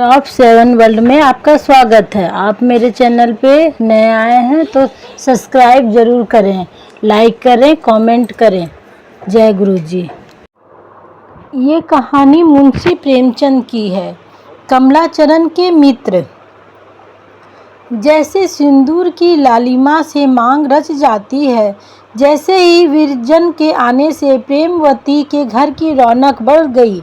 Top 7 world में आपका स्वागत है। आप मेरे चैनल पे नए आए हैं तो सब्सक्राइब ज़रूर करें, लाइक करें, कमेंट करें। जय गुरु जी। ये कहानी मुंशी प्रेमचंद की है। कमलाचरण के मित्र। जैसे सिंदूर की लालिमा से मांग रच जाती है, जैसे ही विरजन के आने से प्रेमवती के घर की रौनक बढ़ गई।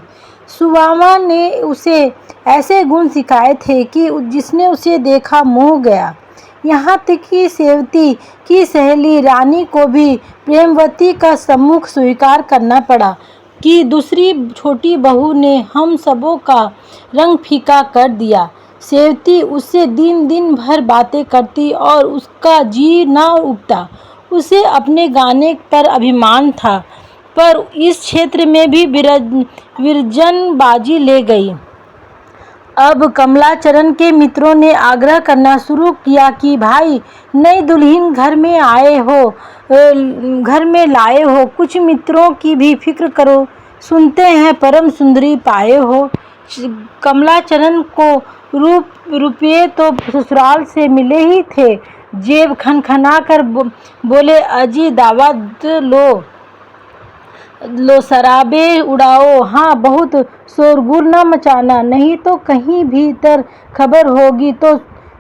सुवामा ने उसे ऐसे गुण सिखाए थे कि जिसने उसे देखा मोह गया। यहाँ तक कि सेवती की सहेली रानी को भी प्रेमवती का सम्मुख स्वीकार करना पड़ा कि दूसरी छोटी बहू ने हम सबों का रंग फीका कर दिया। सेवती उससे दिन भर बातें करती और उसका जी न उठता। उसे अपने गाने पर अभिमान था, पर इस क्षेत्र में भी विरजन बाजी ले गई। अब कमलाचरण के मित्रों ने आग्रह करना शुरू किया कि भाई, नई दुल्हन घर में लाए हो, कुछ मित्रों की भी फिक्र करो। सुनते हैं परम सुंदरी पाए हो। कमलाचरण को रुपये तो ससुराल से मिले ही थे। जेब खनखना कर बोले, अजी दावत लो, शराबे उड़ाओ, हाँ बहुत शोरगुल न मचाना, नहीं तो कहीं भीतर खबर होगी तो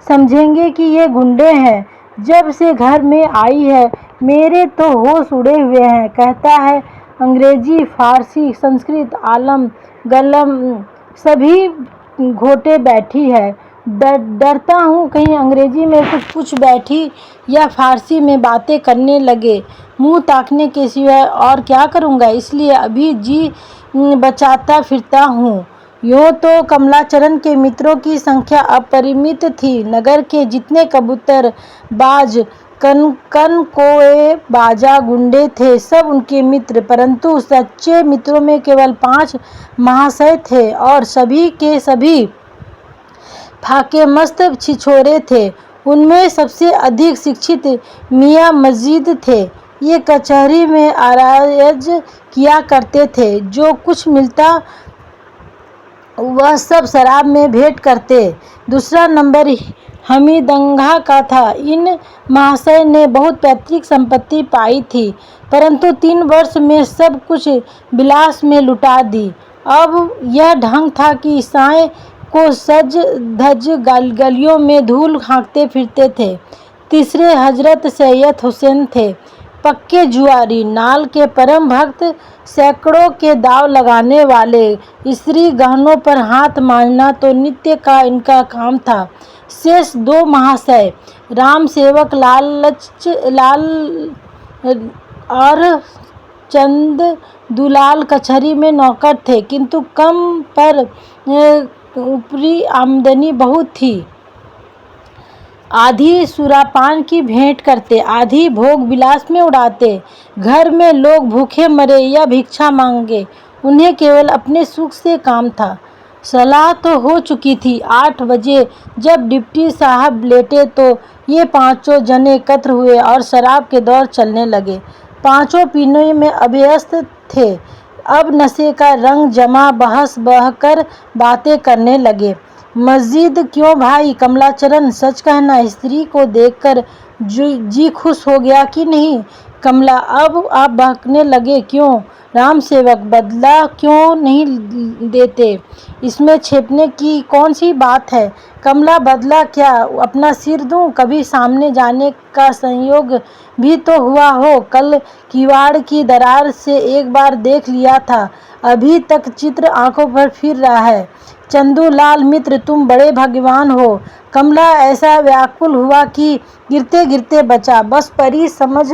समझेंगे कि ये गुंडे हैं। जब से घर में आई है मेरे तो होश उड़े हुए हैं। कहता है अंग्रेजी, फारसी, संस्कृत, आलम गलम सभी घोटे बैठी है। डरता हूँ कहीं अंग्रेजी में कुछ बैठी या फारसी में बातें करने लगे। मुंह ताकने के सिवाय और क्या करूँगा, इसलिए अभी जी बचाता फिरता हूँ। यूँ तो कमलाचरण के मित्रों की संख्या अपरिमित थी। नगर के जितने कबूतर बाज, कनकोए बाजा गुंडे थे, सब उनके मित्र। परंतु सच्चे मित्रों में केवल 5 महाशय थे और सभी के सभी फाके मस्त छिछोरे थे। उनमें सबसे अधिक शिक्षित मियाँ मस्जिद थे। ये कचहरी में आराज किया करते थे। जो कुछ मिलता वह सब शराब में भेंट करते। दूसरा नंबर हमीदंगा का था। इन महाशय ने बहुत पैतृक संपत्ति पाई थी, परंतु 3 वर्ष में सब कुछ विलास में लुटा दी। अब यह ढंग था कि साय को सज धज गलियों में धूल हाँकते फिरते थे। तीसरे हजरत सैयद हुसैन थे, पक्के जुआरी, नाल के परम भक्त, सैकड़ों के दाव लगाने वाले। स्त्री गहनों पर हाथ मांजना तो नित्य का इनका काम था। शेष 2 महाशय राम सेवक लाल और चंद दुलाल कचहरी में नौकर थे, किंतु कम पर ऊपरी आमदनी बहुत थी। आधी सुरापान की भेंट करते, आधी भोग विलास में उड़ाते। घर में लोग भूखे मरे या भिक्षा मांगे, उन्हें केवल अपने सुख से काम था। सलाह तो हो चुकी थी। 8 बजे जब डिप्टी साहब लेटे तो ये 5 जने एकत्र हुए और शराब के दौर चलने लगे। 5 पीने में अभ्यस्त थे। अब नशे का रंग जमा, बहस बहकर बातें करने लगे। मस्जिद क्यों भाई कमलाचरण, सच कहना, स्त्री को देखकर जी खुश हो गया कि नहीं? कमला, अब आप बहकने लगे क्यों? राम सेवक, बदला क्यों नहीं देते? इसमें छिपने की कौन सी बात है? कमला, बदला क्या, अपना सिर दूं? कभी सामने जाने का संयोग भी तो हुआ हो। कल किवाड़ की दरार से एक बार देख लिया था, अभी तक चित्र आंखों पर फिर रहा है। चंदूलाल मित्र, तुम बड़े भाग्यवान हो। कमला ऐसा व्याकुल हुआ कि गिरते गिरते बचा। बस परी समझ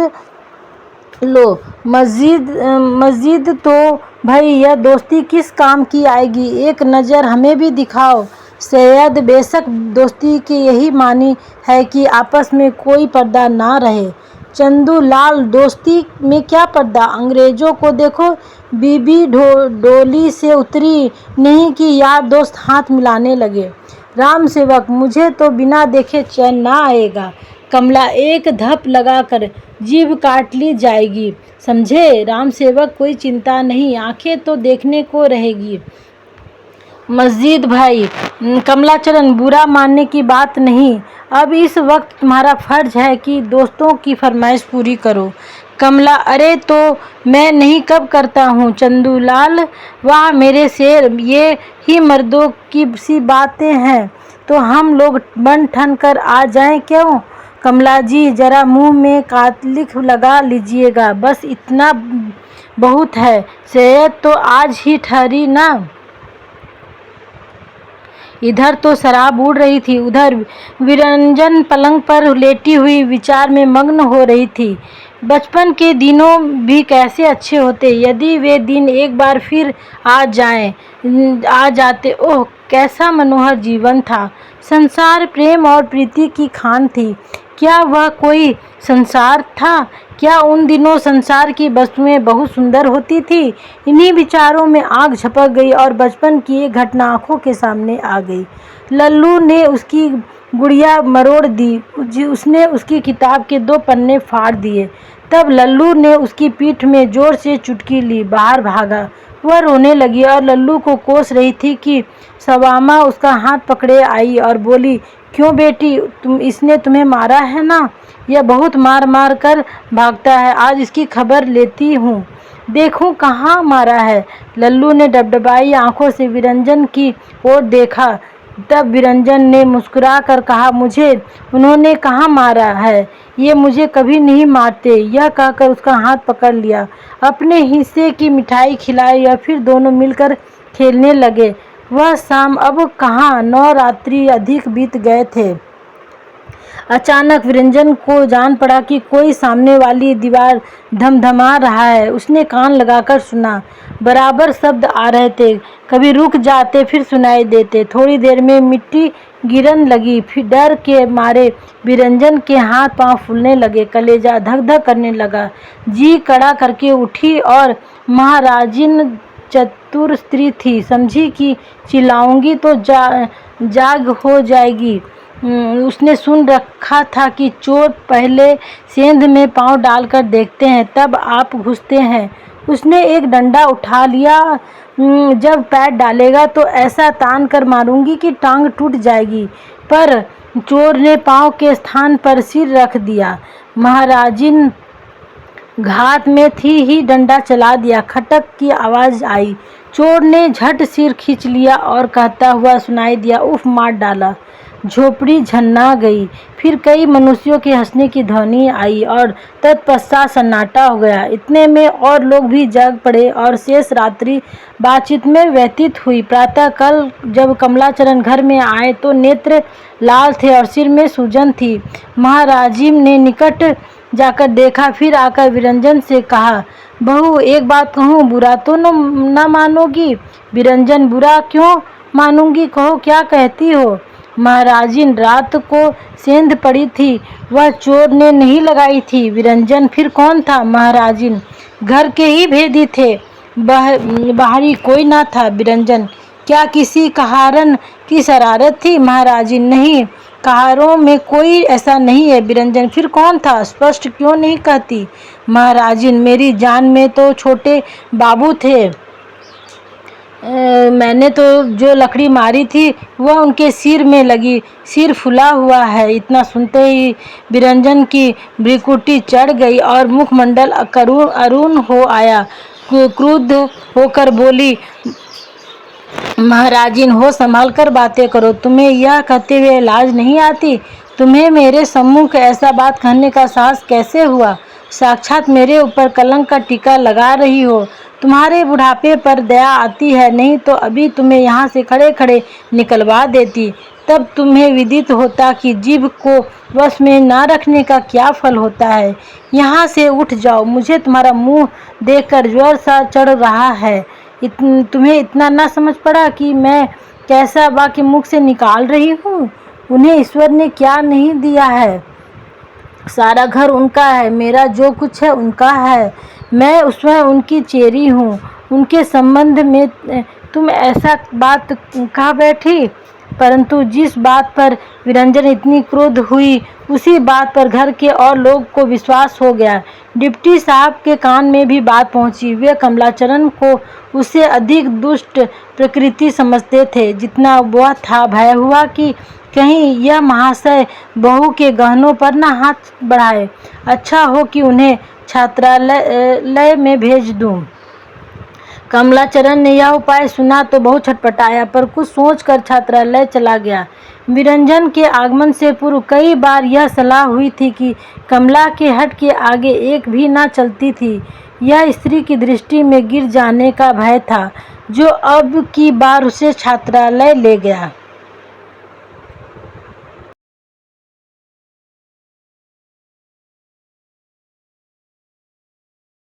लो। मस्जिद तो भाई, यह दोस्ती किस काम की आएगी? एक नज़र हमें भी दिखाओ। सैयद, बेशक दोस्ती की यही मानी है कि आपस में कोई पर्दा ना रहे। चंदूलाल, दोस्ती में क्या पर्दा? अंग्रेजों को देखो, बीबी डोली से उतरी नहीं कि यार दोस्त हाथ मिलाने लगे। राम सेवक, मुझे तो बिना देखे चैन ना आएगा। कमला, एक धप लगाकर जीभ काट ली जाएगी, समझे? राम सेवक, कोई चिंता नहीं, आंखें तो देखने को रहेगी। मस्जिद भाई, कमलाचरण, बुरा मानने की बात नहीं। अब इस वक्त तुम्हारा फर्ज है कि दोस्तों की फरमाइश पूरी करो। कमला, अरे तो मैं नहीं कब करता हूँ। चंदूलाल, वाह मेरे शेर, ये ही मर्दों की सी बातें हैं। तो हम लोग बन ठन कर आ जाएं क्यों? कमला जी, जरा मुंह में कातलिक लगा लीजिएगा, बस इतना बहुत है। सैयद तो आज ही ठहरी ना। इधर तो शराब उड़ रही थी, उधर विरंजन पलंग पर लेटी हुई विचार में मग्न हो रही थी। बचपन के दिनों भी कैसे अच्छे होते यदि वे दिन एक बार फिर आ जाते। ओह, कैसा मनोहर जीवन था। संसार प्रेम और प्रीति की खान थी। क्या वह कोई संसार था? क्या उन दिनों संसार की वस्तुएं बहुत सुंदर होती थी? इन्हीं विचारों में आंख झपक गई और बचपन की एक घटना आंखों के सामने आ गई। लल्लू ने उसकी गुड़िया मरोड़ दी। उसने उसकी किताब के 2 पन्ने फाड़ दिए। तब लल्लू ने उसकी पीठ में जोर से चुटकी ली, बाहर भागा। वह रोने लगी और लल्लू को कोस रही थी कि सवामा उसका हाथ पकड़े आई और बोली, क्यों बेटी, इसने तुम्हें मारा है ना? यह बहुत मार मार कर भागता है, आज इसकी खबर लेती हूँ, देखूं कहाँ मारा है। लल्लू ने डबडबाई आंखों से विरंजन की ओर देखा। तब विरंजन ने मुस्कुरा कर कहा, मुझे उन्होंने कहाँ मारा है, ये मुझे कभी नहीं मारते। यह कहकर उसका हाथ पकड़ लिया, अपने हिस्से की मिठाई खिलाई और फिर दोनों मिलकर खेलने लगे। वह शाम अब कहाँ, 9 रात्रि अधिक बीत गए थे। अचानक विरंजन को जान पड़ा कि कोई सामने वाली दीवार धमधमा रहा है। उसने कान लगाकर सुना। बराबर शब्द आ रहे थे, कभी रुक जाते फिर सुनाई देते। थोड़ी देर में मिट्टी गिरन लगी। फिर डर के मारे विरंजन के हाथ पांव फूलने लगे, कलेजा धक धक करने लगा। जी कड़ा करके उठी और महाराजिन चतुर स्त्री थी, समझी कि चिल्लाऊंगी तो जाग हो जाएगी। उसने सुन रखा था कि चोर पहले सेंध में पांव डालकर देखते हैं, तब आप घुसते हैं। उसने एक डंडा उठा लिया। जब पैर डालेगा तो ऐसा तान कर मारूंगी कि टांग टूट जाएगी। पर चोर ने पांव के स्थान पर सिर रख दिया। महाराजिन घात में थी ही डंडा चला दिया। खटक की आवाज आई। चोर ने झट सिर खींच लिया और कहता हुआ सुनाई दिया, उफ, मार डाला। झोपड़ी झन्ना गई। फिर कई मनुष्यों के हंसने की ध्वनि आई और तत्पश्चात सन्नाटा हो गया। इतने में और लोग भी जाग पड़े और शेष रात्रि बातचीत में व्यतीत हुई। प्रातः कल जब कमलाचरण घर में आए तो नेत्र लाल थे और सिर में सूजन थी। महाराजिम ने निकट जाकर देखा, फिर आकर विरंजन से कहा, बहू एक बात कहूँ, बुरा तो न मानोगी? विरंजन, बुरा क्यों मानूंगी, कहो क्या कहती हो? महाराजिन, रात को सेंध पड़ी थी, वह चोर ने नहीं लगाई थी। विरंजन, फिर कौन था? महाराजिन, घर के ही भेदी थे, बाहरी कोई ना था। विरंजन, क्या किसी कहारन की शरारत थी? महाराजिन, नहीं, कहारों में कोई ऐसा नहीं है। विरंजन, फिर कौन था? स्पष्ट क्यों नहीं कहती? महाराजिन, मेरी जान में तो छोटे बाबू थे। मैंने तो जो लकड़ी मारी थी वह उनके सिर में लगी, सिर फुला हुआ है। इतना सुनते ही विरंजन की भ्रिकुटी चढ़ गई और मुखमंडल अरुण हो आया। क्रुद्ध होकर बोली, महाराजिन, हो संभाल कर बातें करो, तुम्हें यह कहते हुए लाज नहीं आती? तुम्हें मेरे सम्मुख ऐसा बात कहने का साहस कैसे हुआ? साक्षात मेरे ऊपर कलंक का टीका लगा रही हो। तुम्हारे बुढ़ापे पर दया आती है, नहीं तो अभी तुम्हें यहाँ से खड़े खड़े निकलवा देती। तब तुम्हें विदित होता कि जीभ को वश में ना रखने का क्या फल होता है। यहाँ से उठ जाओ, मुझे तुम्हारा मुँह देखकर ज्वर सा चढ़ रहा है। तुम्हें इतना ना समझ पड़ा कि मैं कैसा बाकी मुख से निकाल रही हूँ? उन्हें ईश्वर ने क्या नहीं दिया है? सारा घर उनका है, मेरा जो कुछ है उनका है, मैं उसमें उनकी चेरी हूँ। उनके संबंध में तुम ऐसा बात कह बैठी? परंतु जिस बात पर निरंजन इतनी क्रोध हुई उसी बात पर घर के और लोग को विश्वास हो गया। डिप्टी साहब के कान में भी बात पहुंची। वे कमलाचरण को उससे अधिक दुष्ट प्रकृति समझते थे जितना वह था। भय हुआ कि कहीं यह महाशय बहू के गहनों पर न हाथ बढ़ाए। अच्छा हो कि उन्हें छात्रालय में भेज दूं। कमलाचरण ने यह उपाय सुना तो बहुत छटपटाया, पर कुछ सोचकर छात्रालय चला गया। निरंजन के आगमन से पूर्व कई बार यह सलाह हुई थी कि कमला के हठ के आगे एक भी न चलती थी। यह स्त्री की दृष्टि में गिर जाने का भय था जो अब की बार उसे छात्रालय ले गया।